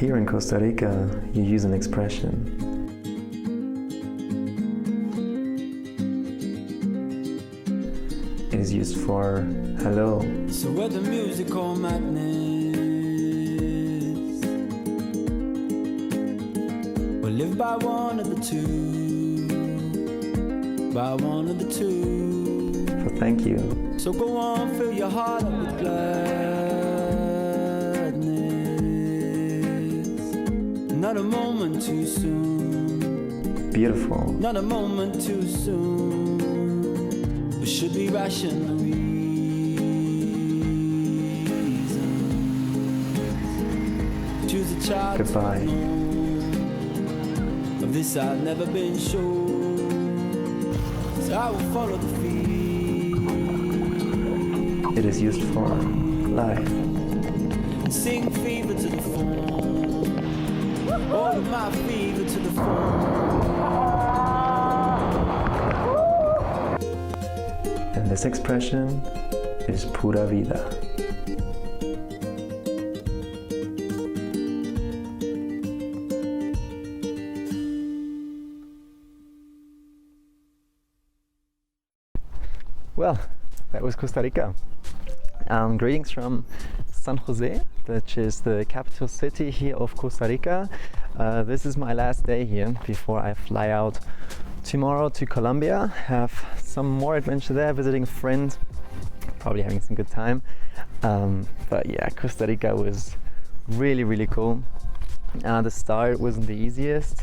here in Costa Rica, you use an expression. It is used for hello. So where the musical madness will live by one of the two, by one of the two. So thank you. So go on, fill your heart up with gladness. Not a moment too soon. Beautiful. Not a moment too soon. It should be rational reason. Choose a child. Goodbye. Of this I've never been sure. So I will follow the feet. It is used for life. Sing fever to the phone. All of my fever to the phone. And this expression is Pura Vida. Well, that was Costa Rica. Greetings from San Jose, which is the capital city here of Costa Rica. This is my last day here before I fly out tomorrow to Colombia. Have some more adventure there, visiting a friend, probably having some good time. But yeah, Costa Rica was really, really cool. The start wasn't the easiest.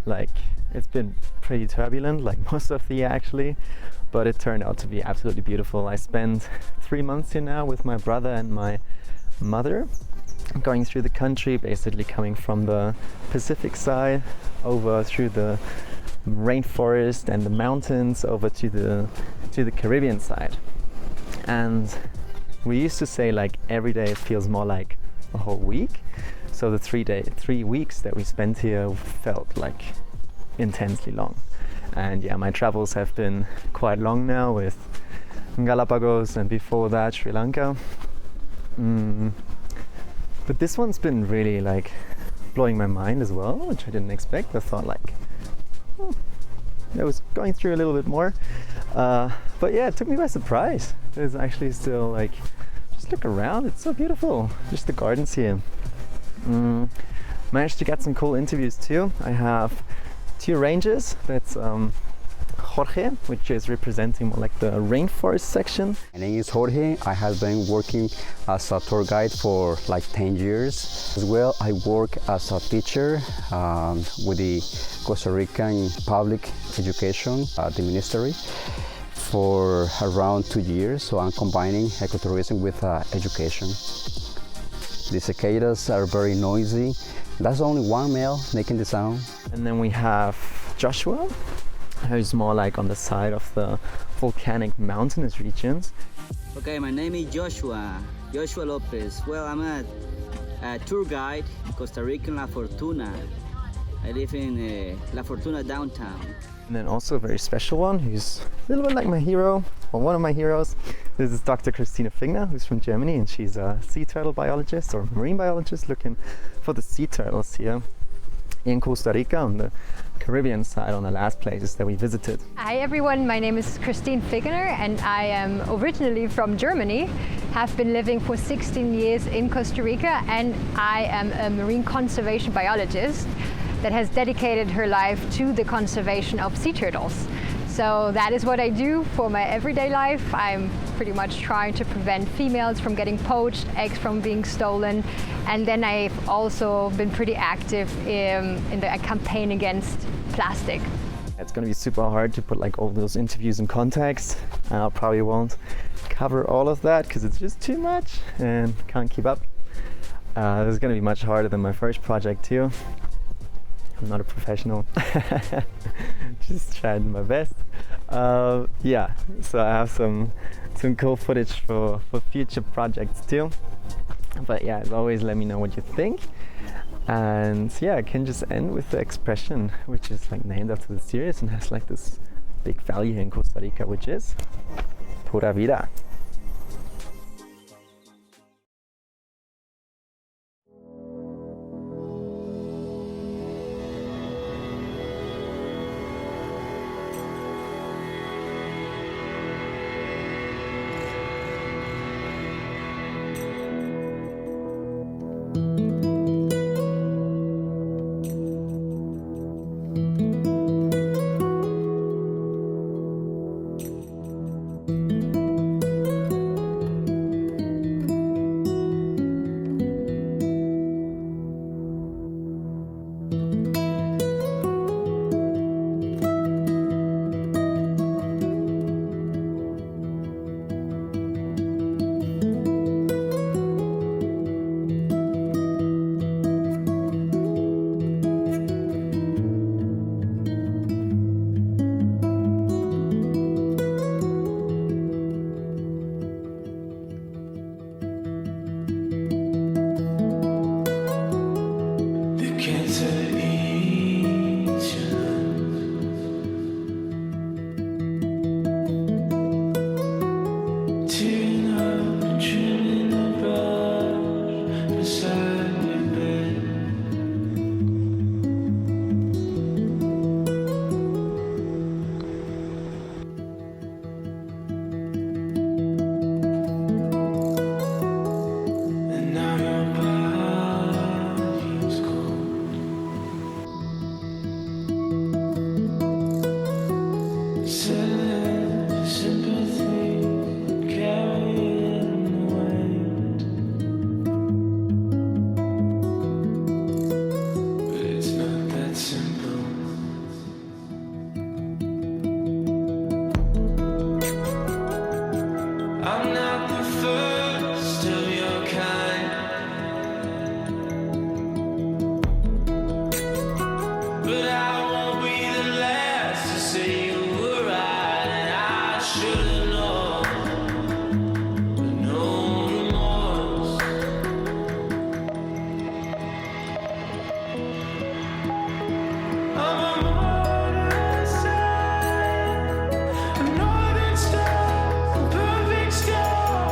Like, it's been pretty turbulent, like most of the year actually, but it turned out to be absolutely beautiful. I spent 3 months here now with my brother and my mother, going through the country, basically coming from the Pacific side over through the rainforest and the mountains over to the Caribbean side. And we used to say like every day feels more like a whole week. So the 3 weeks that we spent here felt like intensely long. And yeah, my travels have been quite long now, with Galapagos and before that Sri Lanka. But this one's been really like blowing my mind as well, which I didn't expect. I thought like I was going through a little bit more, but yeah, it took me by surprise. There's actually still like, just look around, it's so beautiful, just the gardens here. Managed to get some cool interviews too. I have 2 rangers. That's Jorge, which is representing more like the rainforest section. My name is Jorge. I have been working as a tour guide for like 10 years. As well, I work as a teacher with the Costa Rican Public Education, the ministry, for around 2 years. So I'm combining ecotourism with education. The cicadas are very noisy. That's only one male making the sound. And then we have Jasua, who's more like on the side of the volcanic mountainous regions. Okay, my name is Joshua Lopez. Well, I'm a tour guide in Costa Rican La Fortuna. I live in La Fortuna downtown. And then also a very special one, who's a little bit like my hero, or one of my heroes. This is Dr. Figgener, who's from Germany, and she's a sea turtle biologist or marine biologist looking for the sea turtles here in Costa Rica, on the Caribbean side, on the last places that we visited. Hi everyone, my name is Figgener and I am originally from Germany, have been living for 16 years in Costa Rica, and I am a marine conservation biologist that has dedicated her life to the conservation of sea turtles. So that is what I do for my everyday life. I'm pretty much trying to prevent females from getting poached, eggs from being stolen, and then I've also been pretty active in the campaign against plastic. It's going to be super hard to put like all those interviews in context, and I probably won't cover all of that because it's just too much and can't keep up. This is going to be much harder than my first project too. I'm not a professional, just trying my best. Yeah, so I have some cool footage for future projects too. But yeah, as always, let me know what you think. And yeah, I can just end with the expression, which is like named after the series and has like this big value here in Costa Rica, which is Pura Vida. beside your bed. And now your body's cold. Send sympathy, carrying the weight. But it's not that simple. I'm not the first of your kind, but I won't be the last to say you were right, and I should've known, but no remorse. I'm a modern side, a northern star, a perfect star,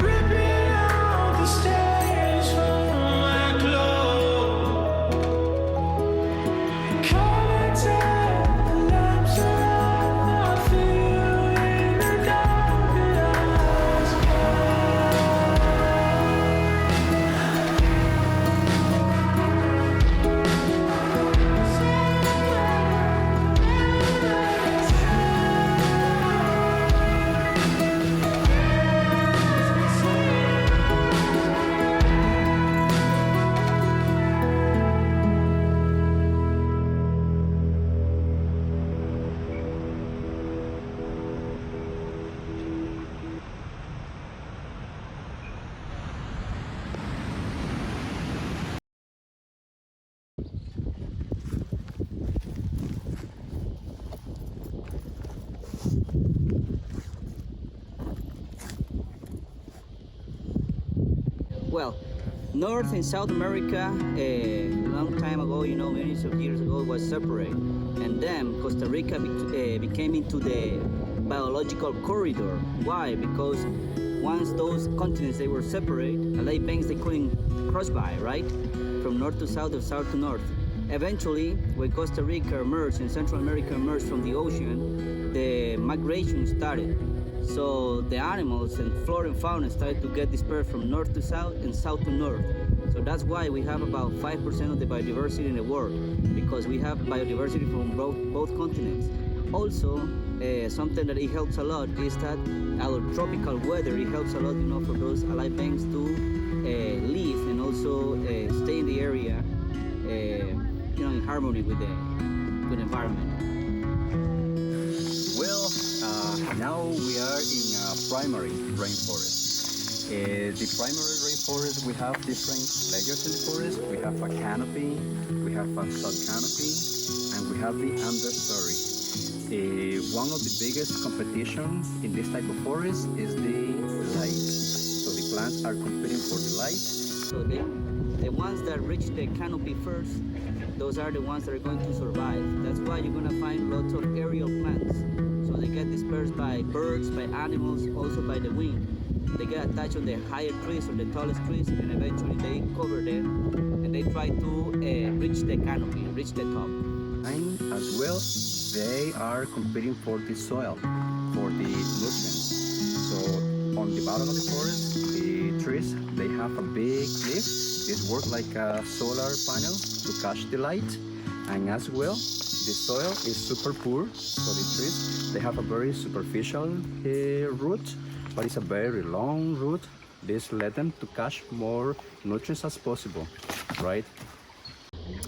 ripping out the stains from my clothes. Come and take the lamps around, I feel in the dark and eyes Well, North and South America, a long time ago, millions of years ago, was separate. And then Costa Rica became into the biological corridor. Why? Because once those continents, they were separate, like banks, they couldn't cross by, right? From north to south or south to north. Eventually, when Costa Rica emerged and Central America emerged from the ocean, the migration started. So the animals and flora and fauna started to get dispersed from north to south and south to north. So that's why we have about 5% of the biodiversity in the world, because we have biodiversity from both continents. Also, something that it helps a lot is that our tropical weather, it helps a lot, for those alive beings to live and also stay in the area, in harmony with the environment. Well, now we are in a primary rainforest. The primary rainforest, we have different layers in the forest. We have a canopy, we have a sub-canopy, and we have the understory. One of the biggest competitions in this type of forest is the light. So the plants are competing for the light. So the ones that reach the canopy first, those are the ones that are going to survive. That's why you're going to find lots of aerial plants. So they get dispersed by birds, by animals, also by the wind. They get attached on the higher trees or the tallest trees, and eventually they cover them and they try to reach the canopy, reach the top. And as well, they are competing for the soil, for the nutrients. So on the bottom of the forest, the trees, they have a big leaf. This works like a solar panel to catch the light. And as well, the soil is super poor, so the trees, they have a very superficial root, but it's a very long root. This lets them to catch more nutrients as possible, right?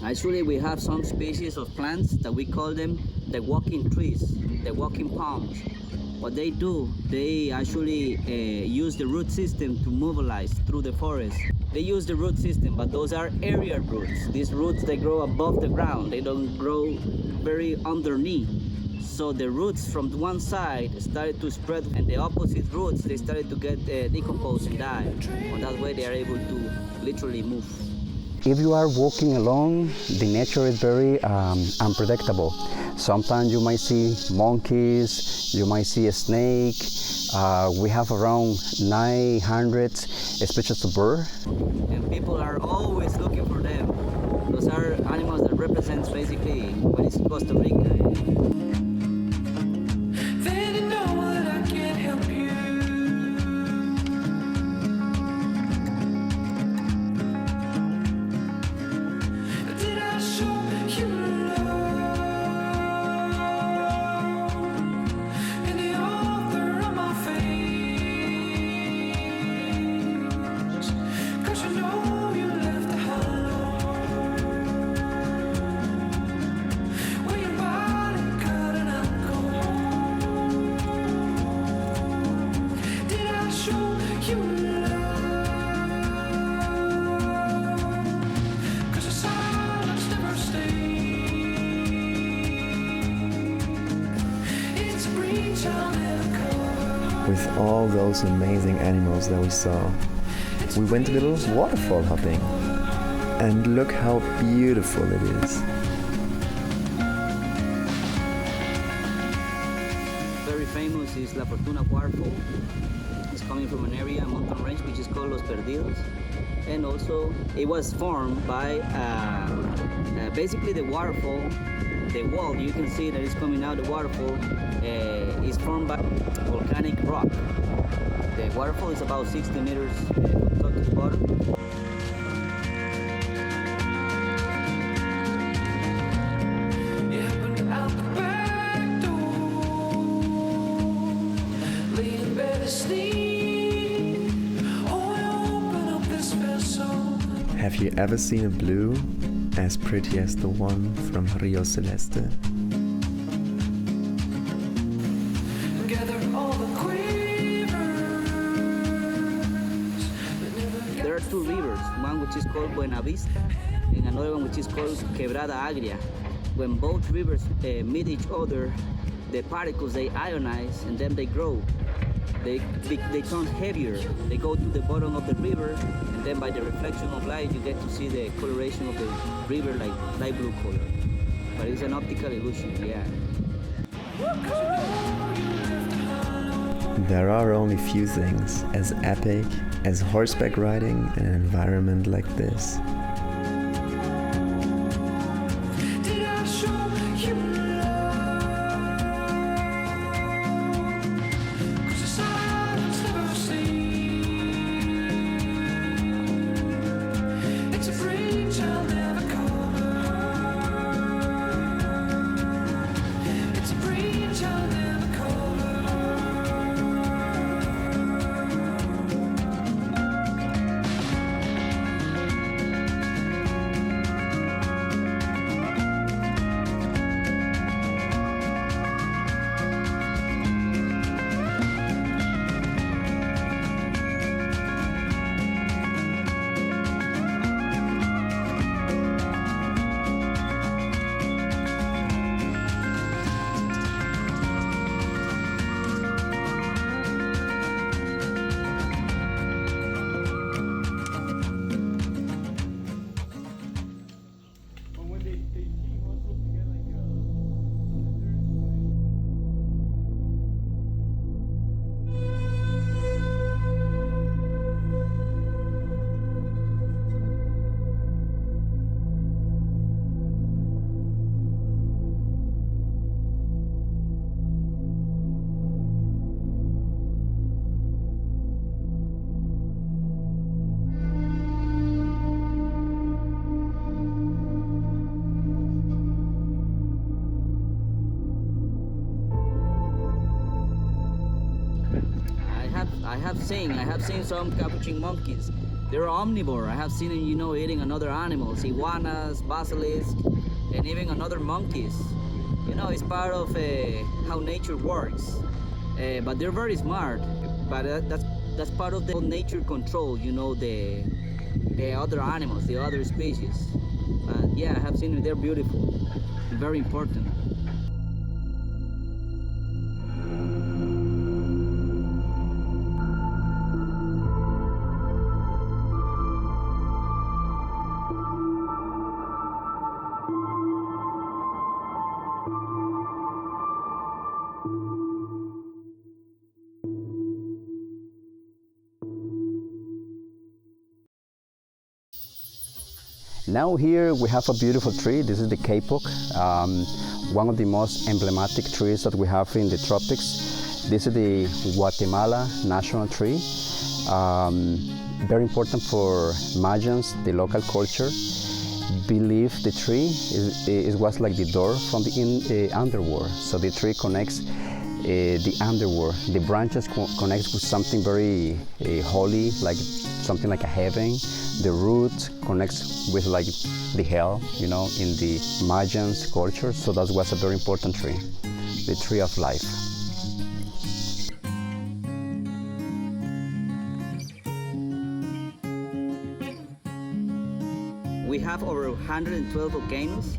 Actually, we have some species of plants that we call them the walking trees, the walking palms. What they do, they actually use the root system to mobilize through the forest. They use the root system, but those are aerial roots. These roots, they grow above the ground. They don't grow very underneath. So the roots from one side started to spread, and the opposite roots, they started to get decomposed and die. And that way they are able to literally move. If you are walking alone, the nature is very unpredictable. Sometimes you might see monkeys, you might see a snake. We have around 900 species of birds. And people are always looking for them. Those are animals that represents basically what is Costa Rica. Then you know that I can't help you. Did I show you love? In the author of my face, 'cause you know you left the hollow where your body cut and I'm cold. Did I show you love? 'Cause your silence never stays. It's a breach I'll never cover. With all those amazing animals that we saw, we went a little waterfall hopping. And look how beautiful it is. Very famous is La Fortuna waterfall. It's coming from an area, a mountain range, which is called Los Perdidos. And also, it was formed by basically the waterfall. The wall, you can see that it's coming out. The waterfall is formed by volcanic rock. The waterfall is about 60 meters from top to the bottom. You happened out the back door, laying bed asleep. Oh, I open up this vessel. Have you ever seen a blue as pretty as the one from Rio Celeste? Gather all the quivers that never There are two rivers, one which is called Buena Vista and another one which is called Quebrada Agria. When both rivers meet each other, the particles they ionize and then they grow. They turn heavier. They go to the bottom of the river, and then by the reflection of light, you get to see the coloration of the river like light blue color. But it's an optical illusion, yeah. There are only few things as epic as horseback riding in an environment like this. did I show you love? 'Cause the silence never stays. It's a breach I'll never cover. It's a breach I'll never cover. I have seen some capuchin monkeys. They're omnivore. I have seen them, eating another animals, iguanas, basilisk, and even another monkeys. It's part of how nature works. But they're very smart. But that's part of the nature control. The other animals, the other species. But yeah, I have seen them. They're beautiful. Very important. Now here we have a beautiful tree. This is the kapok, one of the most emblematic trees that we have in the tropics. This is the Guatemala national tree. Very important for Mayans, the local culture. Believe the tree was like the door from the underworld. So the tree connects the underworld. The branches connects with something very holy, like something like a heaven. The root connects with like the hell, you know, in the Mayans culture. So that was a very important tree, the tree of life. We have over 112 volcanoes,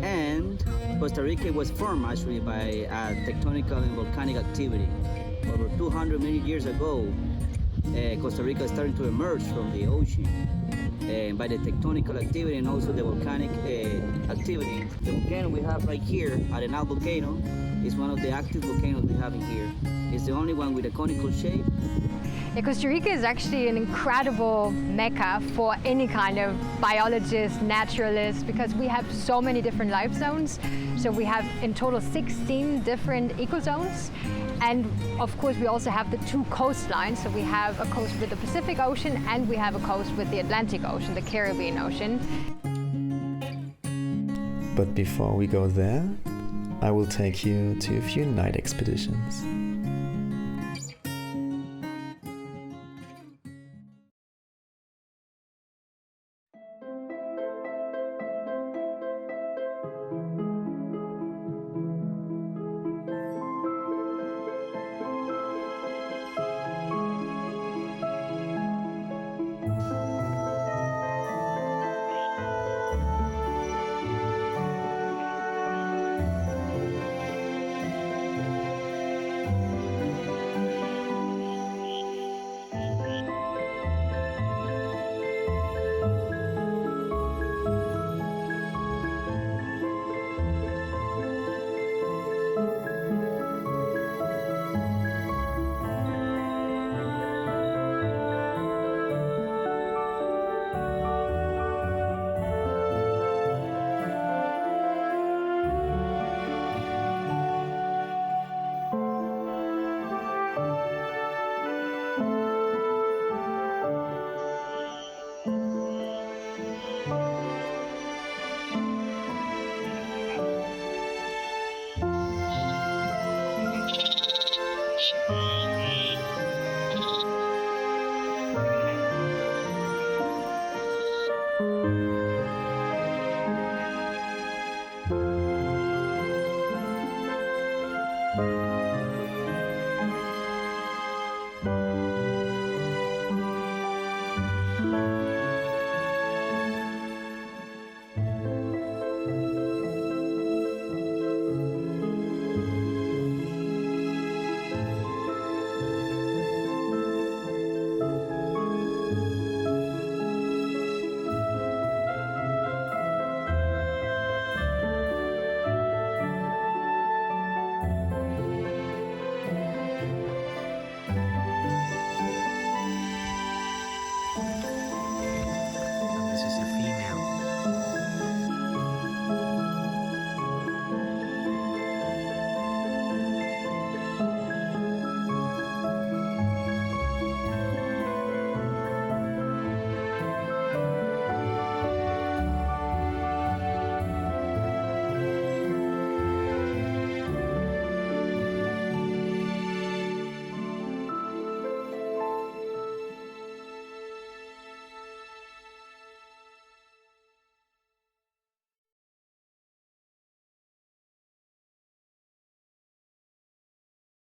and Costa Rica was formed actually by tectonical and volcanic activity. Over 200 million years ago, Costa Rica started to emerge from the ocean by the tectonical activity and also the volcanic activity. The volcano we have right here, Arenal volcano, is one of the active volcanoes we have in here. It's the only one with a conical shape. Yeah, Costa Rica is actually an incredible mecca for any kind of biologist, naturalist, because we have so many different life zones. So we have in total 16 different ecozones. And of course, we also have the two coastlines. So we have a coast with the Pacific Ocean and we have a coast with the Atlantic Ocean, the Caribbean Ocean. But before we go there, I will take you to a few night expeditions.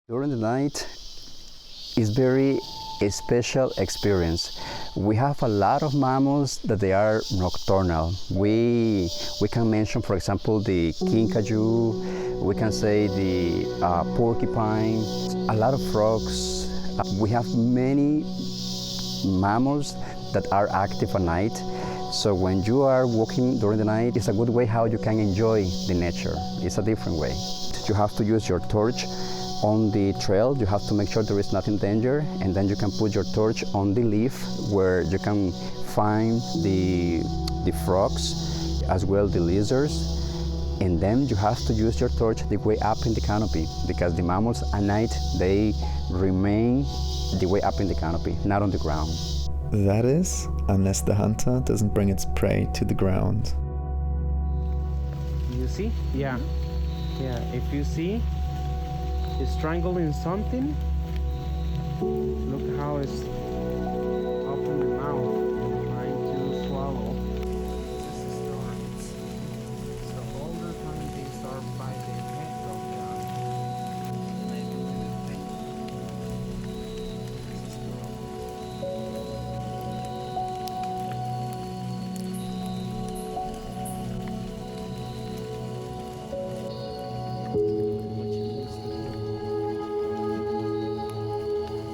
During the night is very a special experience. We have a lot of mammals that they are nocturnal. We can mention, for example, the kinkajou, we can say the porcupine, a lot of frogs. We have many mammals that are active at night. So when you are walking during the night, it's a good way how you can enjoy the nature. It's a different way. You have to use your torch on the trail, you have to make sure there is nothing danger, and then you can put your torch on the leaf where you can find the frogs, as well the lizards. And then you have to use your torch the way up in the canopy, because the mammals at night, they remain the way up in the canopy, not on the ground. That is, unless the hunter doesn't bring its prey to the ground. You see? Yeah. Yeah, if you see, it's strangling something. Look how it's open the mouth and trying to swallow. This is storms. So all the time these are by the head of the leg of the thing. This is storm.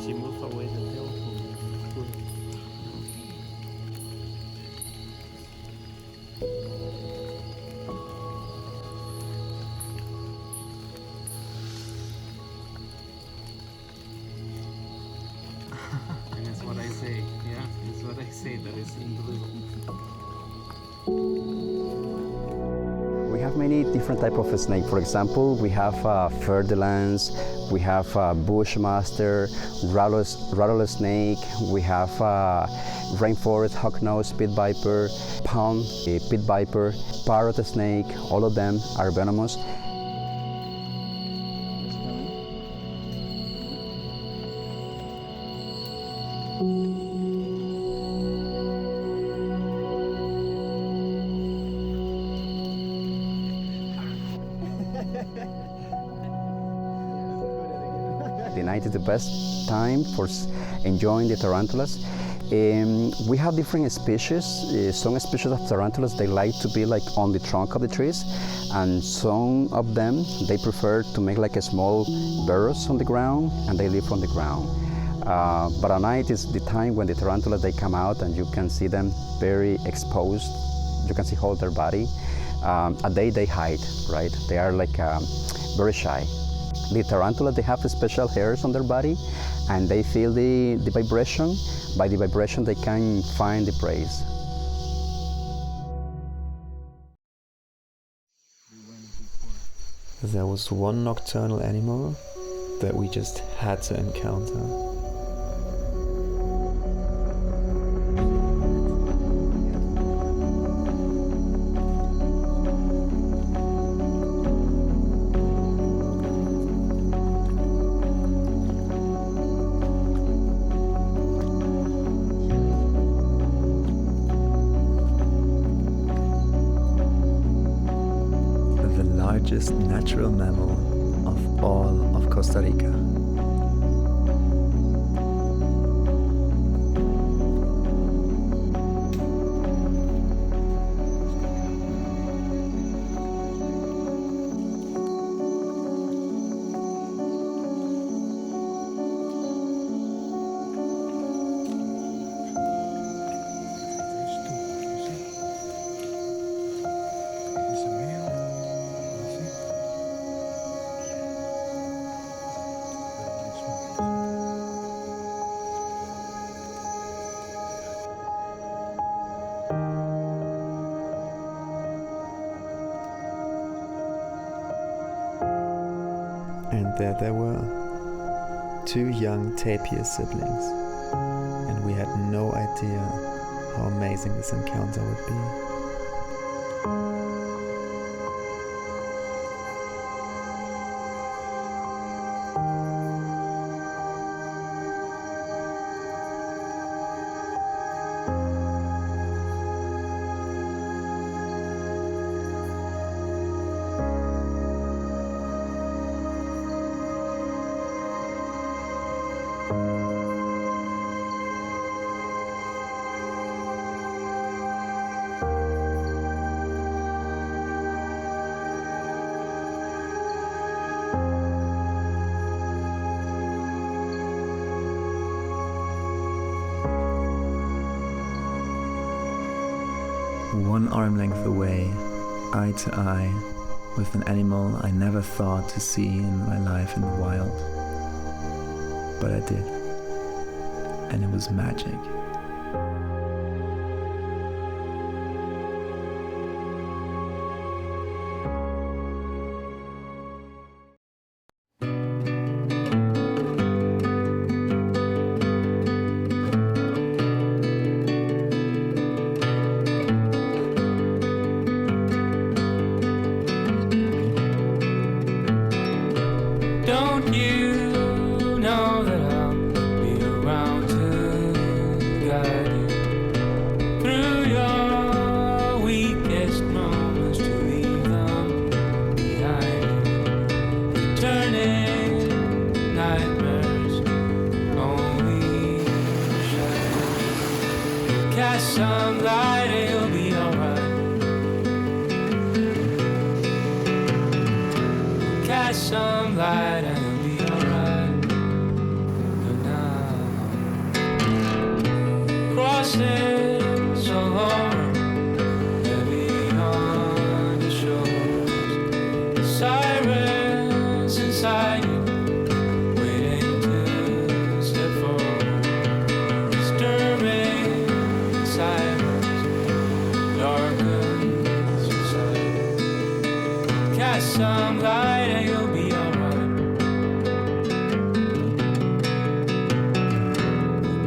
She moved away the tail. And that's what I say, yeah, that's what I say, that is invisible. We have many different types of snake. For example, we have fer-de-lance, we have bushmaster, rattlesnake, we have rainforest hognose pit viper, palm pit viper, parrot snake. All of them are venomous. The night is the best time for enjoying the tarantulas. We have different species. Some species of tarantulas, they like to be like on the trunk of the trees, and some of them, they prefer to make like a small burrows on the ground, and they live on the ground. But at night is the time when the tarantulas, they come out and you can see them very exposed. You can see all their body. At day they hide, right? They are like very shy. The tarantula, they have special hairs on their body, and they feel the vibration. By the vibration, they can find the prey. There was one nocturnal animal that we just had to encounter. Largest natural mammal of all of Costa Rica. And there were two young tapir siblings, and we had no idea how amazing this encounter would be. One arm length away, eye to eye, with an animal I never thought to see in my life in the wild. But I did. And it was magic. Don't you know that I'll be around to guide you through your weakest moments, to leave them behind you, returning nightmares, only shadows. Cast some light and you'll be alright. Cast some light and you'll be alright. But now, crossing so long, heavy on your shoulders, sirens inside you, waiting to step forward, disturbing silence, darkens inside. Cast some light and you'll be alright.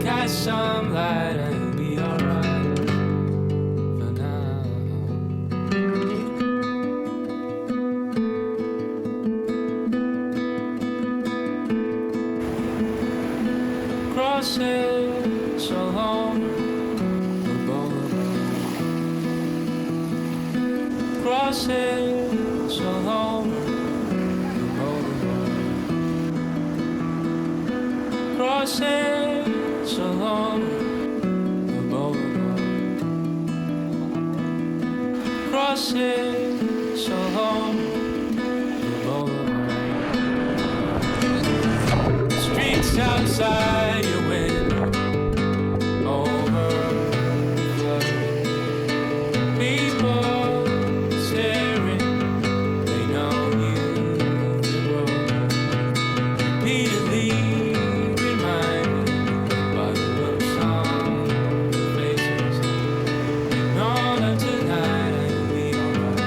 Cast some light and you'll be alright for now. Crossing so long, the boulevard. Crossing so long, the boulevard. Crossing so long, the boulevard. Crossing so long, the boulevard. Streets outside your window, overflowing. People staring, they know you've been broken. Repeatedly reminded by the looks on their faces. Know that tonight I'll be alright.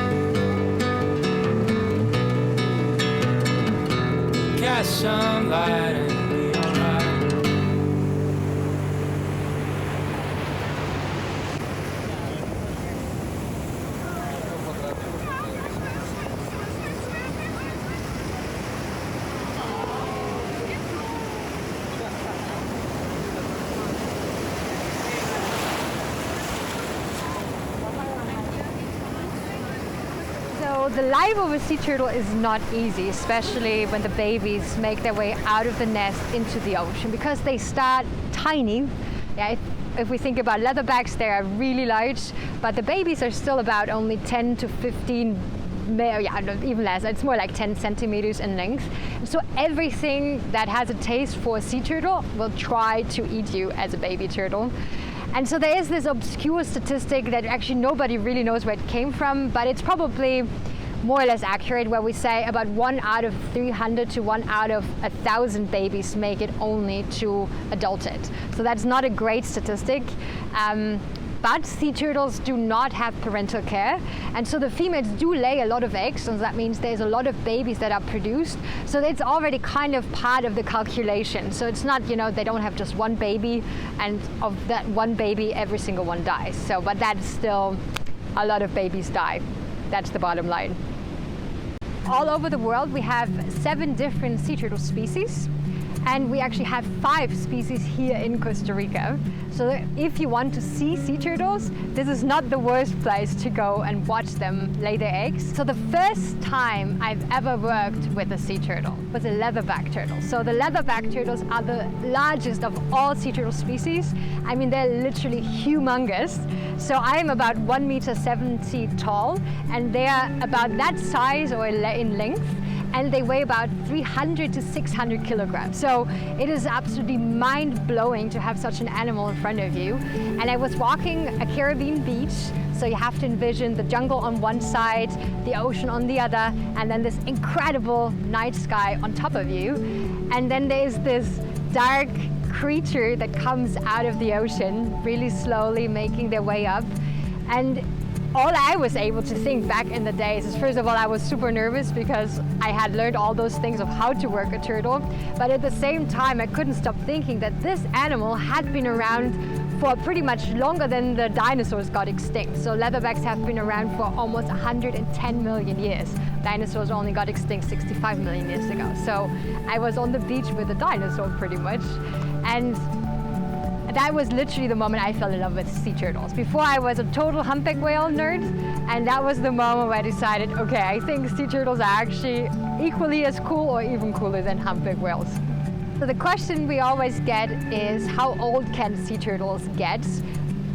Cast some light and you'll be alright. So the life of a sea turtle is not easy, especially when the babies make their way out of the nest into the ocean, because they start tiny. Yeah, if we think about leatherbacks, they are really large, but the babies are still about only 10 to 15, yeah, no, even less. It's more like 10 centimeters in length. So everything that has a taste for a sea turtle will try to eat you as a baby turtle. And so there is this obscure statistic that actually nobody really knows where it came from, but it's probably more or less accurate, where we say about 1 out of 300 to 1 out of 1,000 babies make it only to adulthood. So that's not a great statistic. But sea turtles do not have parental care, and so the females do lay a lot of eggs, and that means there's a lot of babies that are produced. So it's already kind of part of the calculation. So it's not, they don't have just one baby, and of that one baby, every single one dies. So, but that's still a lot of babies die. That's the bottom line. All over the world, we have 7 different sea turtle species. And we actually have 5 species here in Costa Rica. So if you want to see sea turtles, this is not the worst place to go and watch them lay their eggs. So the first time I've ever worked with a sea turtle was a leatherback turtle. So the leatherback turtles are the largest of all sea turtle species. I mean, they're literally humongous. So I'm about 1.70 meters tall, and they're about that size or in length. and they weigh about 300 to 600 kilograms. So it is absolutely mind-blowing to have such an animal in front of you. And I was walking a Caribbean beach, so you have to envision the jungle on one side, the ocean on the other, and then this incredible night sky on top of you. And then there's this dark creature that comes out of the ocean, really slowly making their way up. And all I was able to think back in the days is, first of all, I was super nervous because I had learned all those things of how to work a turtle. But at the same time, I couldn't stop thinking that this animal had been around for pretty much longer than the dinosaurs got extinct. So leatherbacks have been around for almost 110 million years. Dinosaurs only got extinct 65 million years ago. So I was on the beach with a dinosaur pretty much. And that was literally the moment I fell in love with sea turtles. Before, I was a total humpback whale nerd, and that was the moment where I decided, okay, I think sea turtles are actually equally as cool or even cooler than humpback whales. So the question we always get is, how old can sea turtles get?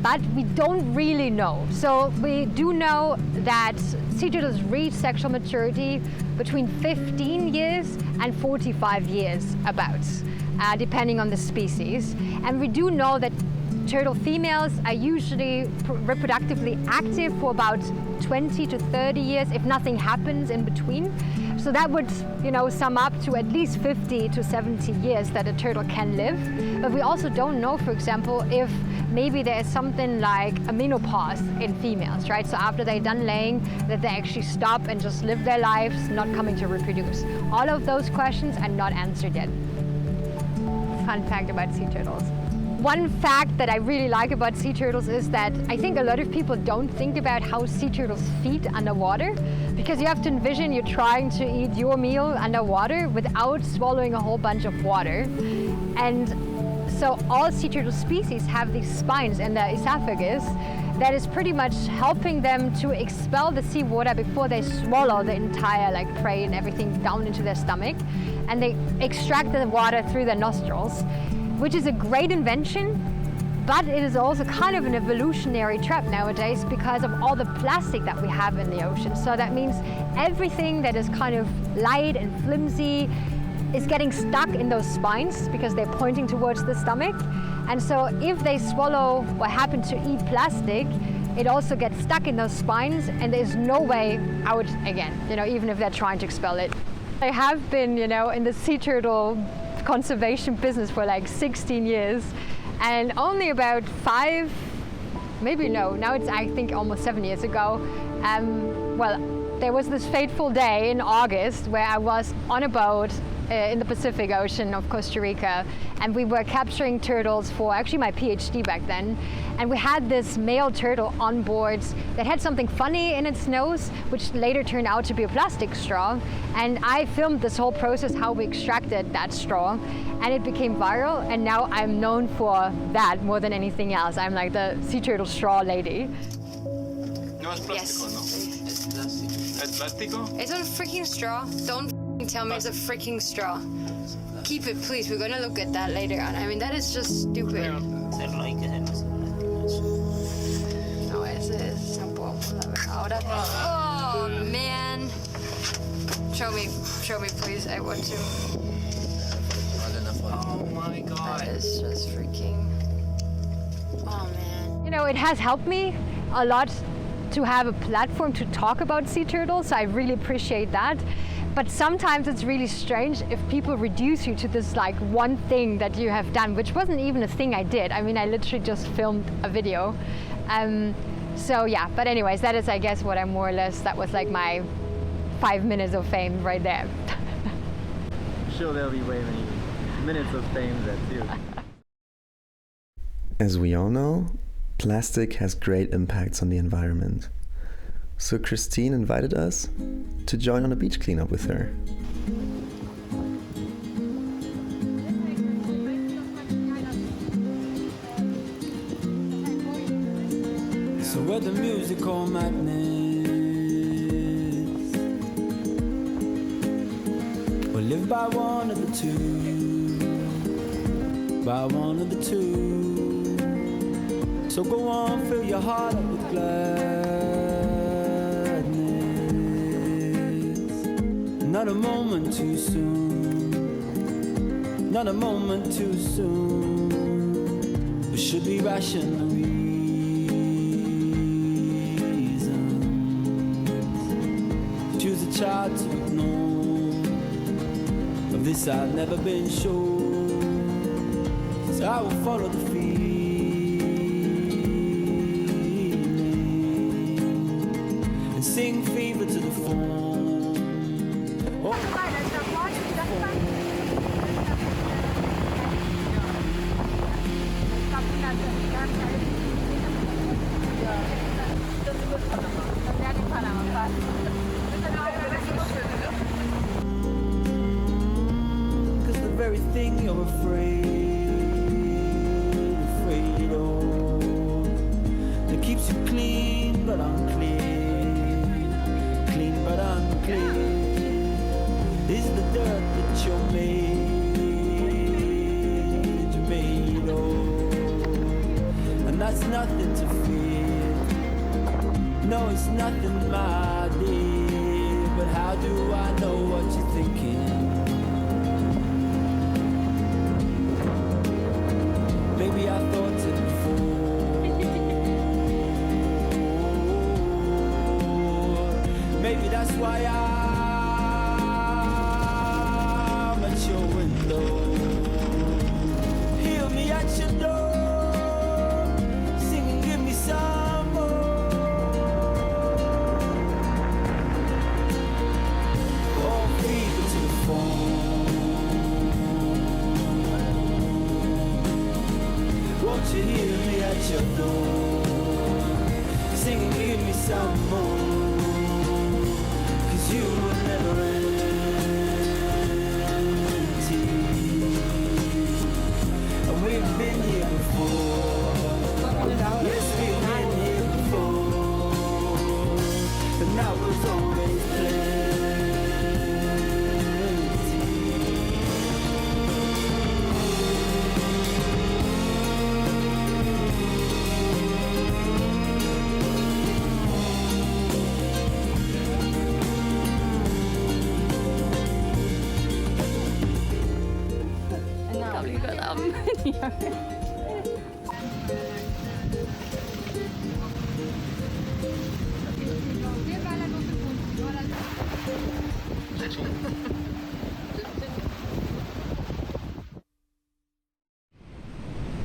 But we don't really know. So we do know that sea turtles reach sexual maturity between 15 years and 45 years about. Depending on the species. And we do know that turtle females are usually reproductively active for about 20 to 30 years if nothing happens in between. So that would, sum up to at least 50 to 70 years that a turtle can live. But we also don't know, for example, if maybe there is something like a menopause in females, right? So after they're done laying, that they actually stop and just live their lives, not coming to reproduce. All of those questions are not answered yet. Fun fact about sea turtles. One fact that I really like about sea turtles is that I think a lot of people don't think about how sea turtles feed underwater, because you have to envision you're trying to eat your meal underwater without swallowing a whole bunch of water. And so all sea turtle species have these spines in their esophagus that is pretty much helping them to expel the seawater before they swallow the entire prey and everything down into their stomach. And they extract the water through their nostrils, which is a great invention, but it is also kind of an evolutionary trap nowadays because of all the plastic that we have in the ocean. So that means everything that is kind of light and flimsy is getting stuck in those spines because they're pointing towards the stomach. And so if they swallow or happen to eat plastic, it also gets stuck in those spines and there's no way out again, even if they're trying to expel it. I have been, in the sea turtle conservation business for 16 years, and only about now it's I think almost 7 years ago, there was this fateful day in August where I was on a boat in the Pacific Ocean of Costa Rica, and we were capturing turtles for actually my PhD back then. And we had this male turtle on board that had something funny in its nose, which later turned out to be a plastic straw. And I filmed this whole process, how we extracted that straw, and it became viral. And now I'm known for that more than anything else. I'm like the sea turtle straw lady. No es plástico, ¿no? Es plástico. ¿Es plástico? It's a freaking straw. Don't tell me it's a freaking straw. Keep it, please. We're gonna look at that later on. I mean, that is just stupid. No, ese es tampoco. Ahora. Oh, man. Show me, please. I want to. Oh my god. That is just freaking. Oh, man. It has helped me a lot to have a platform to talk about sea turtles, so I really appreciate that. But sometimes it's really strange if people reduce you to this one thing that you have done, which wasn't even a thing I did. I mean, I literally just filmed a video. So yeah, but anyways, that is, I guess, what I more or less, that was my 5 minutes of fame right there. I'm sure there'll be way many minutes of fame there too. As we all know, plastic has great impacts on the environment. So Christine invited us to join on a beach cleanup with her. So we're the musical madness. We'll live by one of the two. By one of the two. So go on, fill your heart up with gladness. Not a moment too soon, not a moment too soon. There should be rational reasons. Choose a child to ignore. Of this I've never been sure. So I will follow the feeling and sing fever to the phone. Oh. Cause the very thing you're afraid of, that keeps you clean but unclean, clean but unclean, is the dirt that you're made of, and that's nothing to fear. No, it's nothing, my dear, but how do I know what you're thinking? Maybe I thought it before. Maybe that's why I'm at your window. Hear me at your door, singing, give me some more. Oh, fever to the phone. Won't you hear me at your door, singing, give me some more. Cause you were never empty, and we've been here before. Yes, we've been here before, and that was always plenty.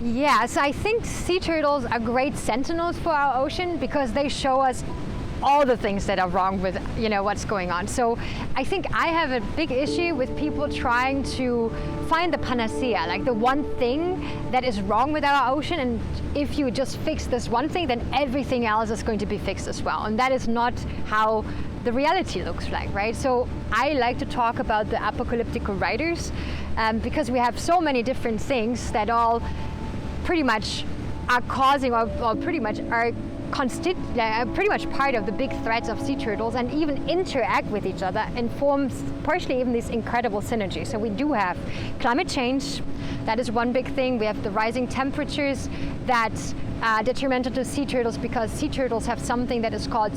Yeah, so I think sea turtles are great sentinels for our ocean because they show us all the things that are wrong with, what's going on. So I think I have a big issue with people trying to find the panacea, like the one thing that is wrong with our ocean, and if you just fix this one thing, then everything else is going to be fixed as well. And that is not how the reality looks like, right? So I like to talk about the apocalyptic writers because we have so many different things that all pretty much are causing or pretty much are pretty much part of the big threats of sea turtles and even interact with each other and forms partially even these incredible synergies. So we do have climate change, that is one big thing. We have the rising temperatures that are detrimental to sea turtles because sea turtles have something that is called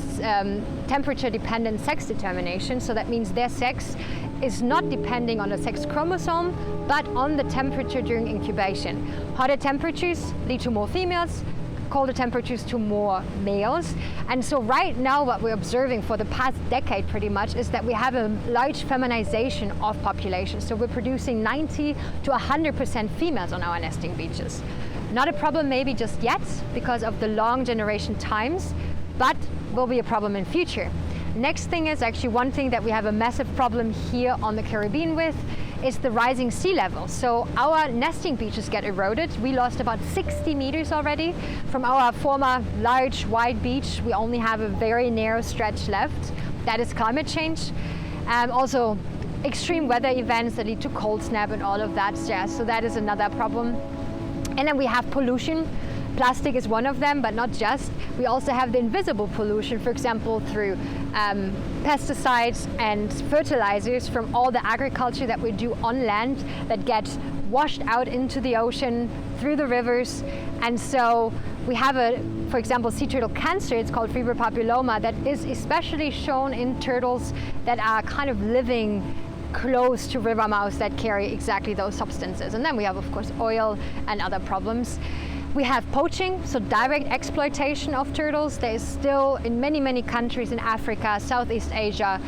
temperature dependent sex determination. So that means their sex is not depending on a sex chromosome, but on the temperature during incubation. Hotter temperatures lead to more females, colder temperatures to more males. And so right now what we're observing for the past decade pretty much is that we have a large feminization of populations. So we're producing 90 to 100% females on our nesting beaches. Not a problem maybe just yet because of the long generation times, but will be a problem in future. Next thing is actually one thing that we have a massive problem here on the Caribbean with is the rising sea level. So our nesting beaches get eroded. We lost about 60 meters already from our former large wide beach. We only have a very narrow stretch left. That is climate change. Also extreme weather events that lead to cold snap and all of that jazz. So that is another problem. And then we have pollution. Plastic is one of them, but not just. We also have the invisible pollution, for example, through pesticides and fertilizers from all the agriculture that we do on land that get washed out into the ocean through the rivers. And so we have a for example, sea turtle cancer, it's called febrile papilloma, that is especially shown in turtles that are kind of living close to river mouths that carry exactly those substances. And then we have, of course, oil and other problems. We have poaching, so direct exploitation of turtles. There is still in many, many countries in Africa, Southeast Asia,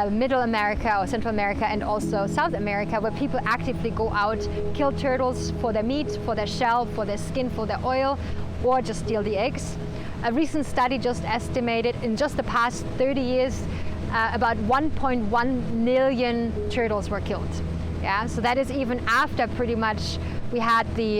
Middle America or Central America, and also South America, where people actively go out, kill turtles for their meat, for their shell, for their skin, for their oil, or just steal the eggs. A recent study just estimated in just the past 30 years, about 1.1 million turtles were killed. Yeah, so that is even after pretty much we had the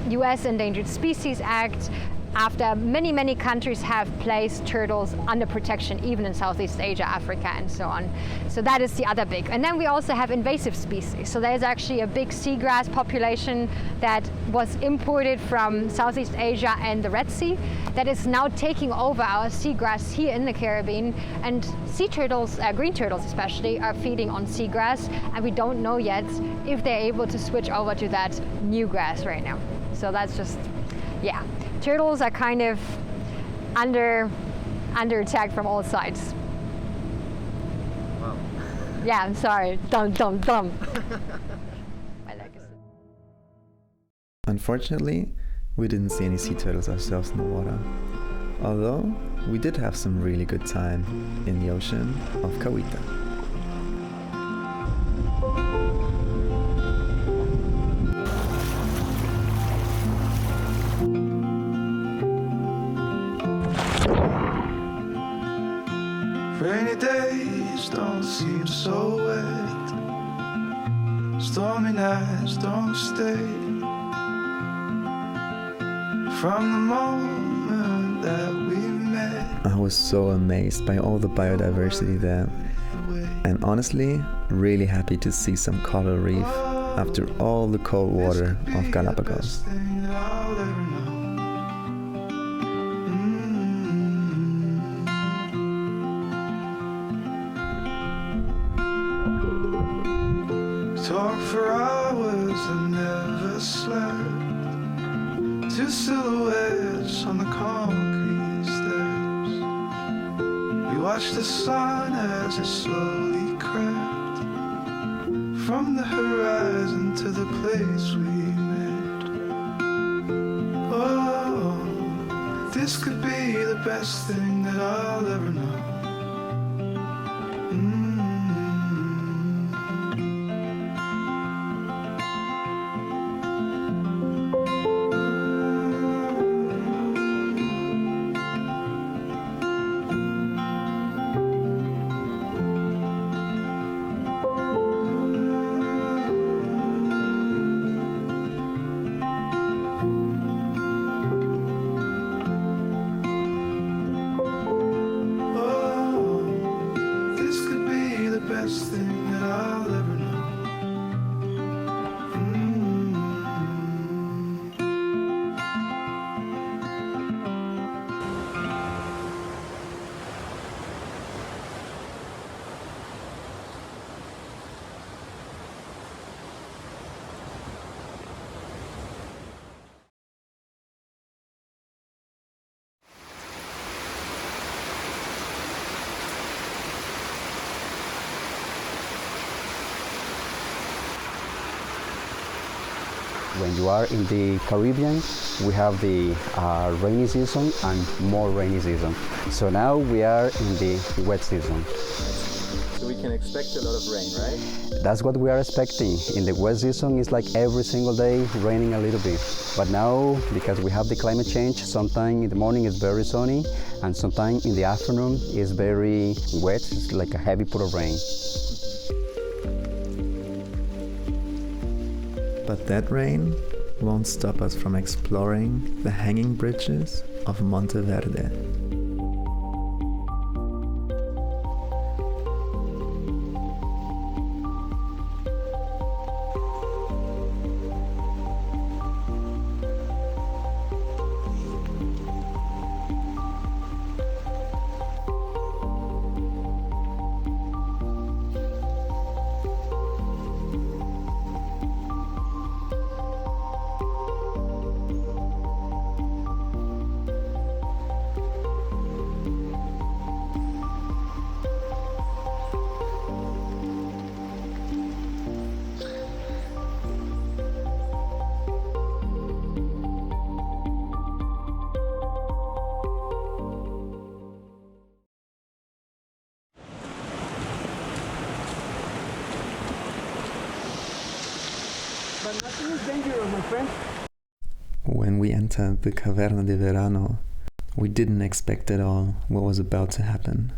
U.S. Endangered Species Act, after many, many countries have placed turtles under protection, even in Southeast Asia, Africa, and so on. So that is the other big. And then we also have invasive species. So there's actually a big seagrass population that was imported from Southeast Asia and the Red Sea that is now taking over our seagrass here in the Caribbean. And sea turtles, green turtles especially, are feeding on seagrass, and we don't know yet if they're able to switch over to that new grass right now. So that's just, yeah. Turtles are kind of under attack from all sides. Wow. Yeah, I'm sorry. Dumb. I like it. Unfortunately, we didn't see any sea turtles ourselves in the water. Although, we did have some really good time in the ocean of Cahuita. Rainy days don't seem so wet. Stormy nights don't stay. From the moment that we met, I was so amazed by all the biodiversity there, and honestly, really happy to see some coral reef after all the cold water of Galapagos. Talk for hours and never slept. Two silhouettes on the concrete steps. We watched the sun as it slowly crept from the horizon to the place we met. Oh, this could be the best thing that I'll ever know. When you are in the Caribbean, we have the rainy season and more rainy season. So now we are in the wet season. So we can expect a lot of rain, right? That's what we are expecting. In the wet season, it's like every single day raining a little bit. But now, because we have the climate change, sometime in the morning it's very sunny, and sometime in the afternoon it's very wet. It's like a heavy put of rain. But that rain won't stop us from exploring the hanging bridges of Monteverde. But nothing is dangerous, my friend. When we entered the Caverna de Verano, we didn't expect at all what was about to happen.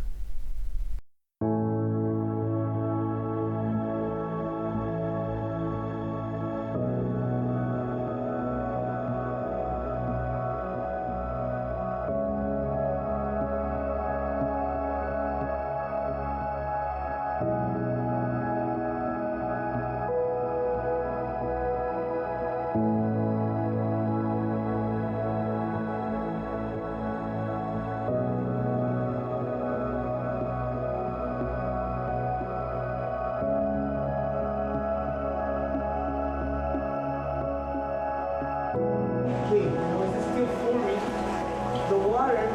Okay, now it's still forming. The water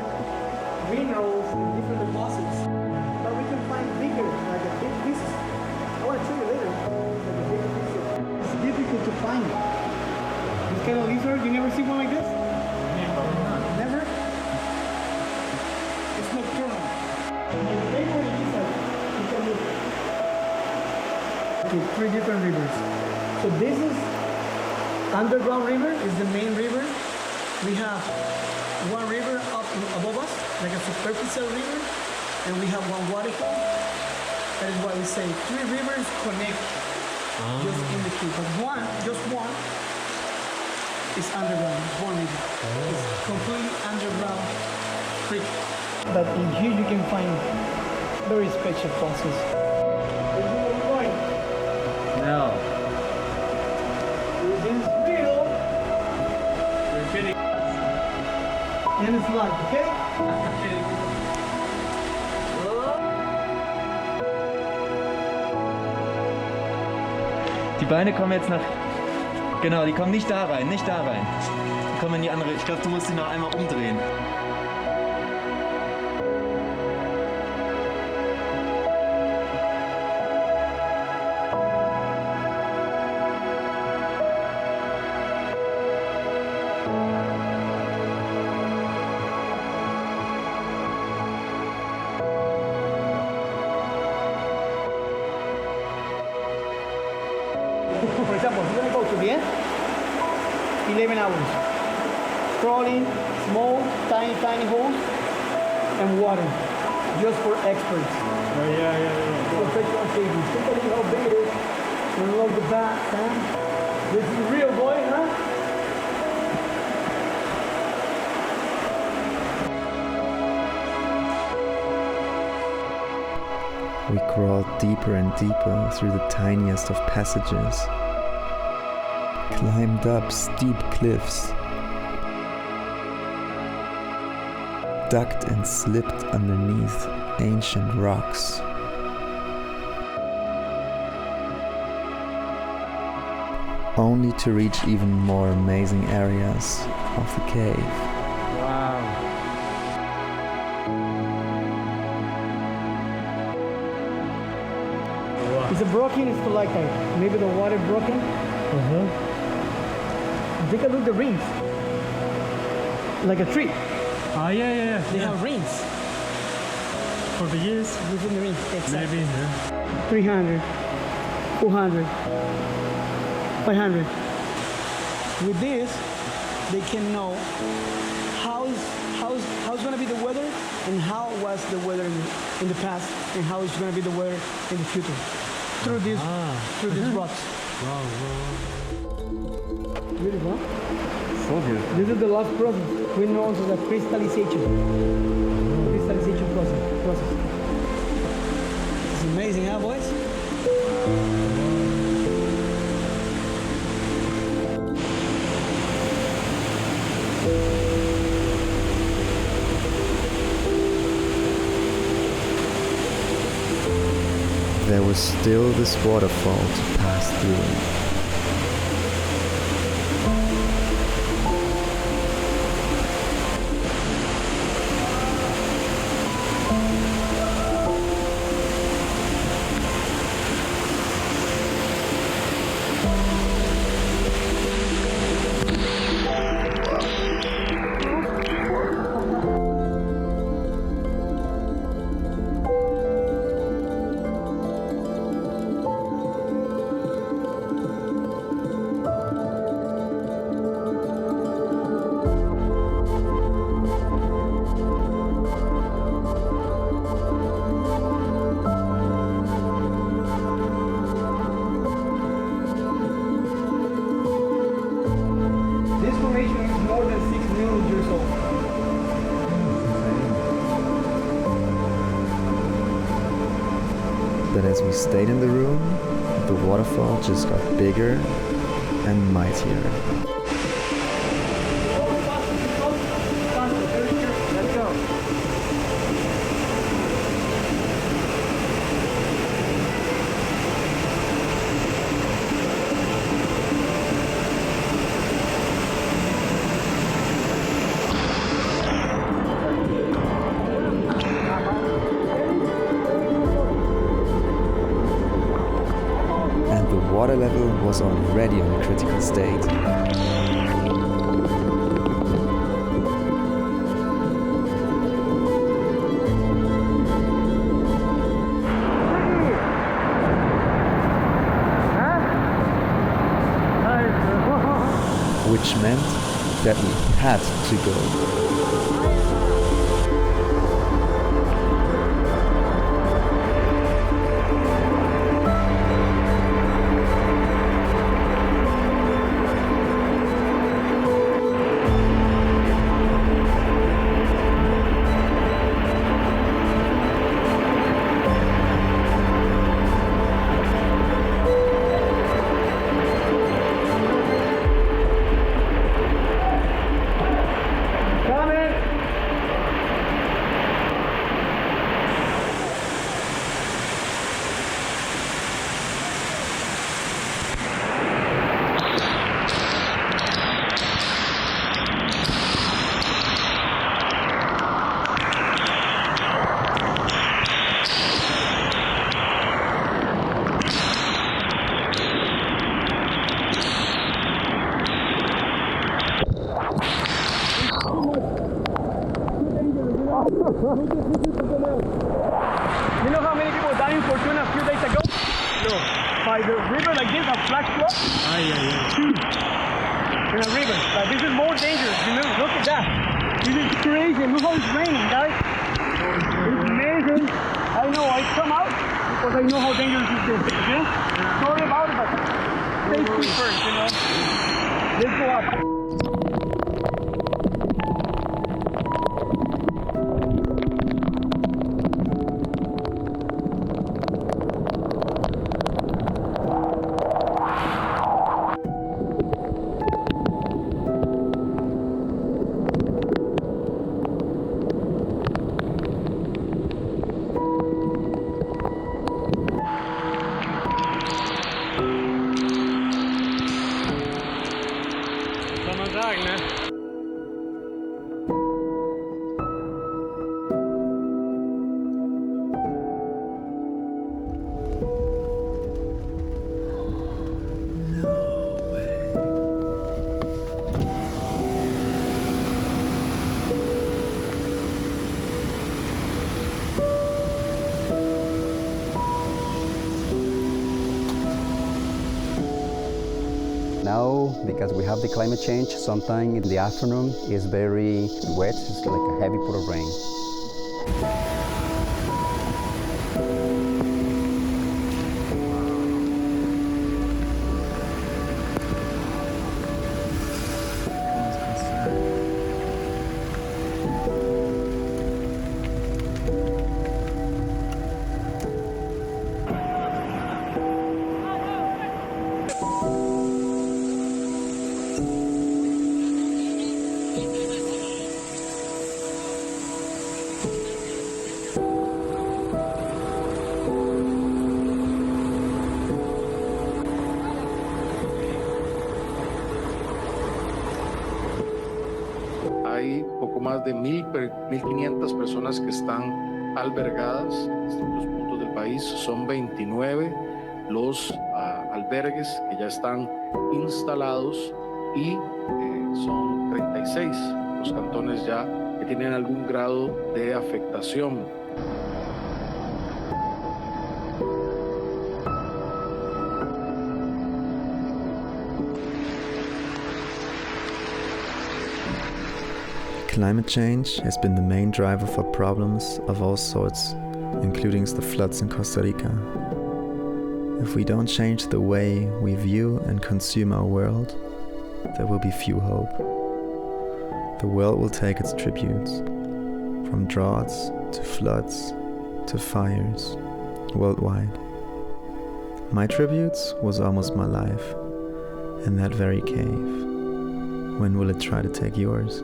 minerals in different deposits. But we can find bigger, like a big pieces. I want to show you later. Like a bigger piece. It's difficult to find. This kind of lizard, you never see one like this? Never? It's nocturnal. My favorite lizard, you can look. Okay, 3 different rivers. So this is underground river, is the main river. We have one river up above us, like a superficial river, and we have one waterfall. That is why we say 3 rivers connect just in the creek. But just one, is underground, one river. It's completely underground creek. But in here you can find very special fossils. Where are we going? No. This is real. You're kidding. And it's live, okay? Die Beine kommen jetzt nach... Genau, die kommen nicht da rein, nicht da rein. Die kommen in die andere... Ich glaube, du musst sie noch einmal umdrehen. For example, you're gonna go to the end, 11 hours. Crawling, small, tiny holes, and water. Just for experts. Professional savings. Take a look how big it is. Unlock the back, huh? This is real, boy, huh? We crawled deeper and deeper through the tiniest of passages, climbed up steep cliffs, ducked and slipped underneath ancient rocks. Only to reach even more amazing areas of the cave. It's a broken stalactite. Maybe the water broken. Take a look at the rings. Like a tree. Ah, yeah. They have rings. For the years? Within the rings. Exactly. Maybe, yeah. 300, 400, 500. With this, they can know how's going to be the weather and how was the weather in the past and how it's going to be the weather in the future. Through these rocks. Wow. Beautiful. So good. This is the last process. We know the crystallization. Crystallization process. It's amazing, huh, boys? There was still this waterfall to pass through. as we stayed in the room, the waterfall just got bigger and mightier. Water level was already in a critical state. Which meant that we had to go. You know how many people died in Fortuna a few days ago? No. By the river like this, a flash flood? In a river. Like this is more dangerous, you know? Look at that. This is crazy. Look how it's raining, guys. It's amazing. I know, I come out because I know how dangerous this is, okay? Sorry about it, but safety first, you know? Let's go up. Now, because we have the climate change, sometimes in the afternoon it's very wet, it's like a heavy pour of rain. Hay poco más de 1,500 personas que están albergadas en distintos puntos del país. Son 29 los albergues que ya están instalados y son 36 los cantones ya que tienen algún grado de afectación. Climate change has been the main driver for problems of all sorts, including the floods in Costa Rica. If we don't change the way we view and consume our world, there will be few hope. The world will take its tributes, from droughts to floods to fires, worldwide. My tributes was almost my life in that very cave. When will it try to take yours?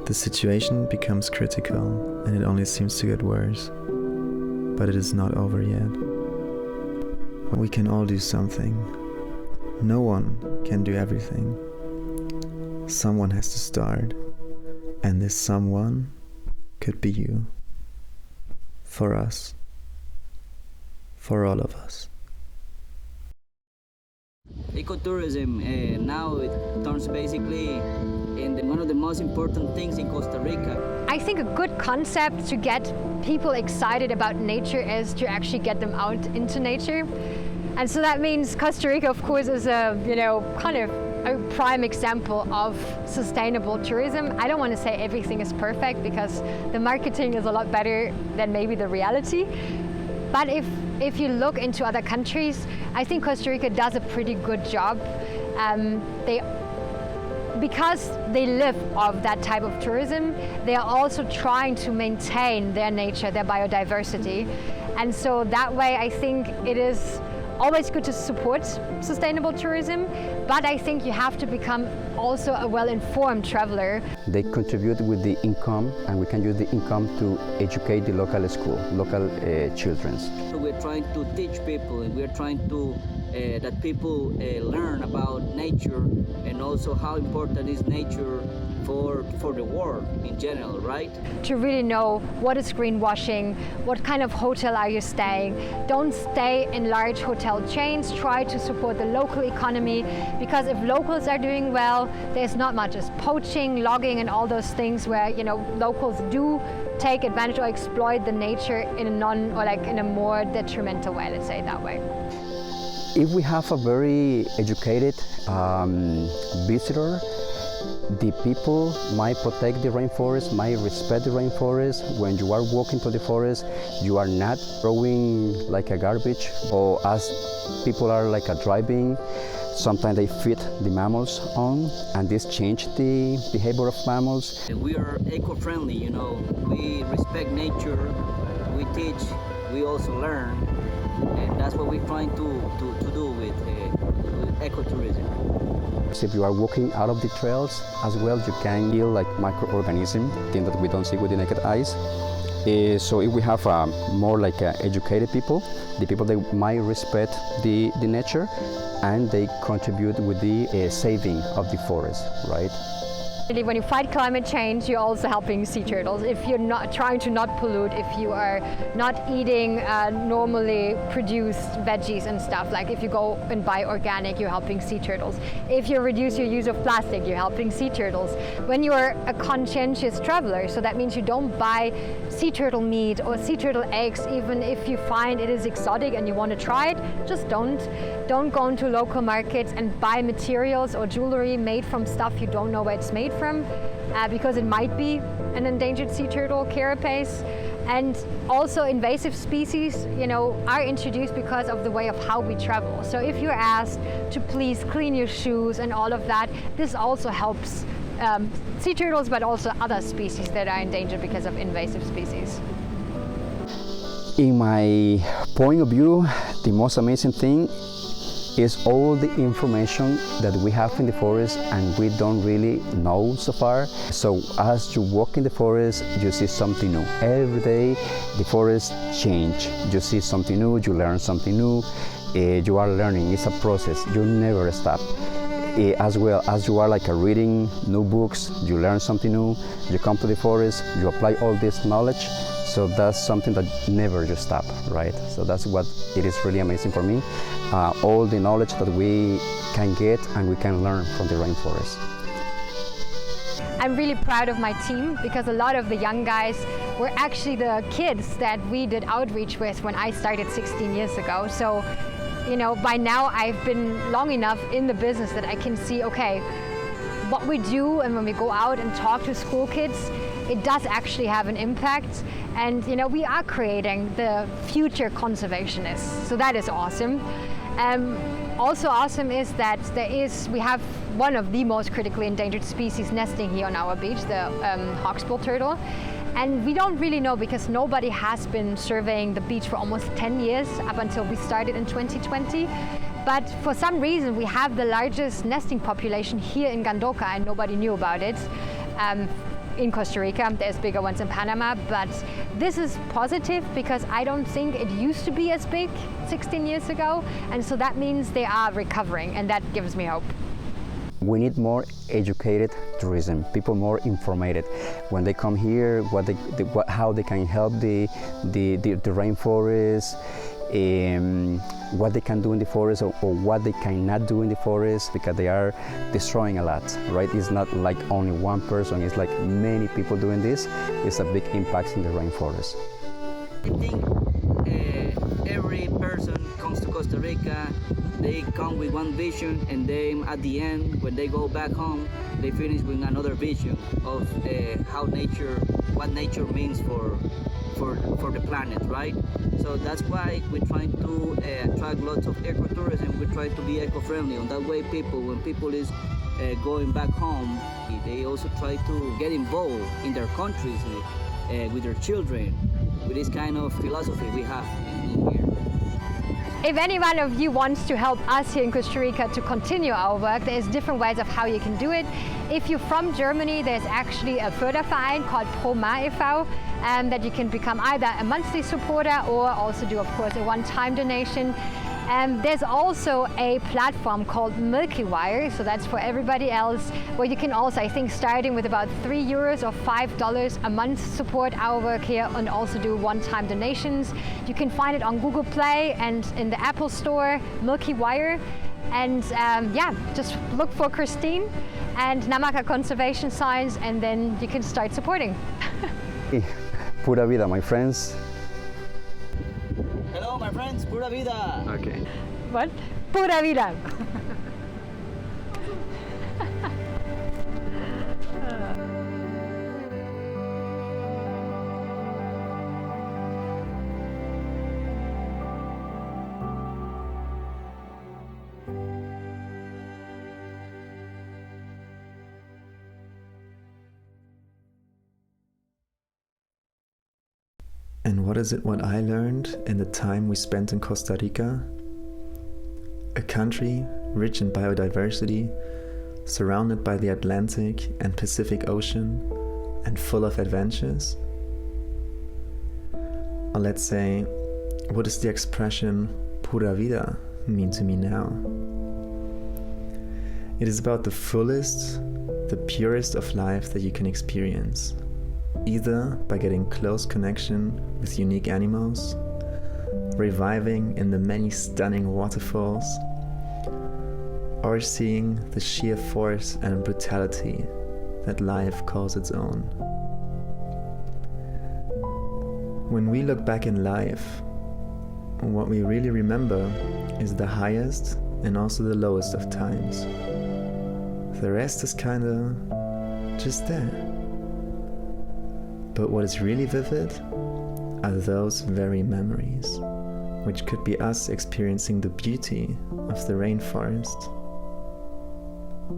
The situation becomes critical and it only seems to get worse. But it is not over yet. We can all do something. No one can do everything. Someone has to start, and this someone could be you. For us. For all of us. Ecotourism now it turns basically into one of the most important things in Costa Rica. I think a good concept to get people excited about nature is to actually get them out into nature. And so that means Costa Rica, of course, is a, kind of a prime example of sustainable tourism. I don't want to say everything is perfect because the marketing is a lot better than maybe the reality. But if you look into other countries, I think Costa Rica does a pretty good job. Because they live off that type of tourism, they are also trying to maintain their nature, their biodiversity. And so that way I think it is always good to support sustainable tourism, but I think you have to become also a well-informed traveler. They contribute with the income, and we can use the income to educate the local school, local children. So we're trying to teach people, and we're trying to that people learn about nature and also how important is nature for the world in general, right? To really know what is greenwashing, what kind of hotel are you staying. Don't stay in large hotel chains, try to support the local economy, because if locals are doing well, there's not much as poaching, logging and all those things where, locals do take advantage or exploit the nature in a more detrimental way, let's say it that way. If we have a very educated visitor, the people might protect the rainforest, might respect the rainforest. When you are walking to the forest, you are not throwing like a garbage, or as people are driving, sometimes they feed the mammals on, and this change the behavior of mammals. We are eco-friendly, we respect nature, we teach, we also learn, and that's what we're trying to do with ecotourism. If you are walking out of the trails as well, you can feel like microorganisms, things that we don't see with the naked eyes. So if we have more educated people, the people that might respect the nature, and they contribute with the saving of the forest, right? When you fight climate change, you're also helping sea turtles. If you're not trying to not pollute, if you are not eating normally produced veggies and stuff, like if you go and buy organic, you're helping sea turtles. If you reduce your use of plastic, you're helping sea turtles. When you're a conscientious traveler, so that means you don't buy sea turtle meat or sea turtle eggs, even if you find it is exotic and you want to try it, just don't go into local markets and buy materials or jewelry made from stuff you don't know where it's made from, because it might be an endangered sea turtle, carapace. And also invasive species, are introduced because of the way of how we travel. So if you're asked to please clean your shoes and all of that, this also helps sea turtles, but also other species that are endangered because of invasive species. In my point of view, the most amazing thing is all the information that we have in the forest and we don't really know so far. So as you walk in the forest, you see something new. Every day the forest change. You see something new, you learn something new, you are learning. It's a process, you never stop. As well as you are reading new books, you learn something new, you come to the forest, you apply all this knowledge. So that's something that never just stop, right? So that's what it is really amazing for me. All the knowledge that we can get and we can learn from the rainforest. I'm really proud of my team because a lot of the young guys were actually the kids that we did outreach with when I started 16 years ago. So, by now I've been long enough in the business that I can see, okay, what we do and when we go out and talk to school kids, it does actually have an impact. And we are creating the future conservationists. So that is awesome. Also awesome is that we have one of the most critically endangered species nesting here on our beach, the hawksbill turtle. And we don't really know because nobody has been surveying the beach for almost 10 years up until we started in 2020. But for some reason we have the largest nesting population here in Gandoca and nobody knew about it. In Costa Rica, there's bigger ones in Panama, but this is positive because I don't think it used to be as big 16 years ago, and so that means they are recovering, and that gives me hope. We need more educated tourism, people more informated. When they come here, how they can help the rainforest, what they can do in the forest or what they cannot do in the forest, because they are destroying a lot, right? It's not like only one person, it's like many people doing this. It's a big impact in the rainforest. I think every person comes to Costa Rica, they come with one vision, and then at the end, when they go back home, they finish with another vision of what nature means for the planet, right? So that's why we're trying to attract lots of ecotourism. We try to be eco-friendly. On that way, when people is going back home, they also try to get involved in their countries with their children, with this kind of philosophy we have in here. If any one of you wants to help us here in Costa Rica to continue our work, there's different ways of how you can do it. If you're from Germany, there's actually a Förderverein called Proma e.V. That you can become either a monthly supporter or also do, of course, a one-time donation. There's also a platform called Milky Wire, so that's for everybody else, where you can also, I think, starting with about €3 or $5 a month, support our work here and also do one-time donations. You can find it on Google Play and in the Apple Store, Milky Wire. And yeah, just look for Christine and Namaka Conservation Science, and then you can start supporting. Pura Vida, my friends. Hello, my friends, Pura Vida. Okay. What? Pura Vida. And what is it what I learned in the time we spent in Costa Rica? A country rich in biodiversity, surrounded by the Atlantic and Pacific Ocean, and full of adventures? Or let's say, what does the expression Pura Vida mean to me now? It is about the fullest, the purest of life that you can experience, either by getting close connection with unique animals, reviving in the many stunning waterfalls, or seeing the sheer force and brutality that life calls its own. When we look back in life, what we really remember is the highest and also the lowest of times. The rest is kinda just there. But what is really vivid are those very memories, which could be us experiencing the beauty of the rainforest,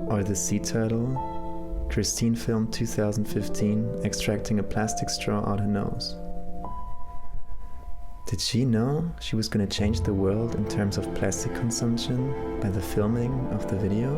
or the sea turtle Christine filmed 2015 extracting a plastic straw out her nose. Did she know she was going to change the world in terms of plastic consumption by the filming of the video?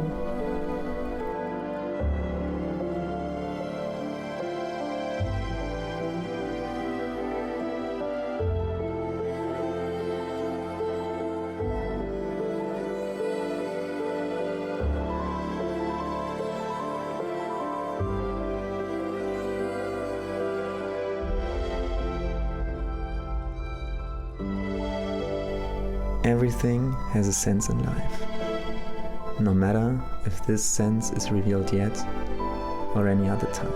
Everything has a sense in life, no matter if this sense is revealed yet or any other time.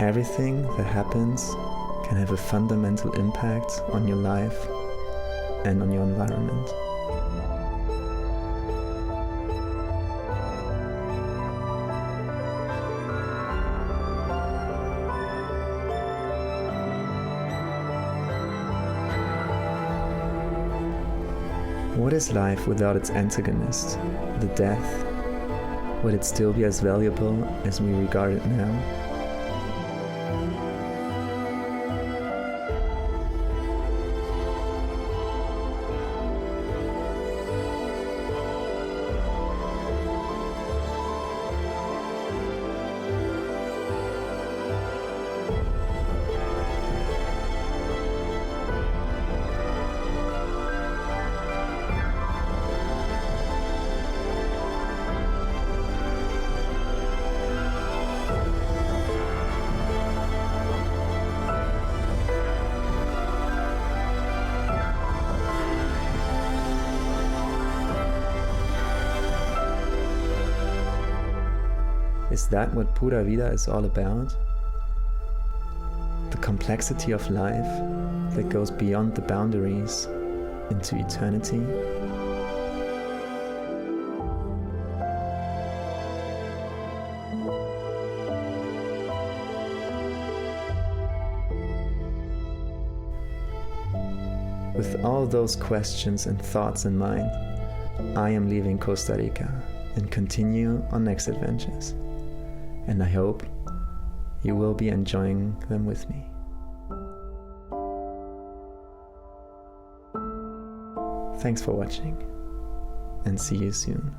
Everything that happens can have a fundamental impact on your life and on your environment. What is life without its antagonist, the death, Would it still be as valuable as we regard it now? Is that what Pura Vida is all about? The complexity of life that goes beyond the boundaries into eternity? With all those questions and thoughts in mind, I am leaving Costa Rica and continue on next adventures. And I hope you will be enjoying them with me. Thanks for watching, and see you soon.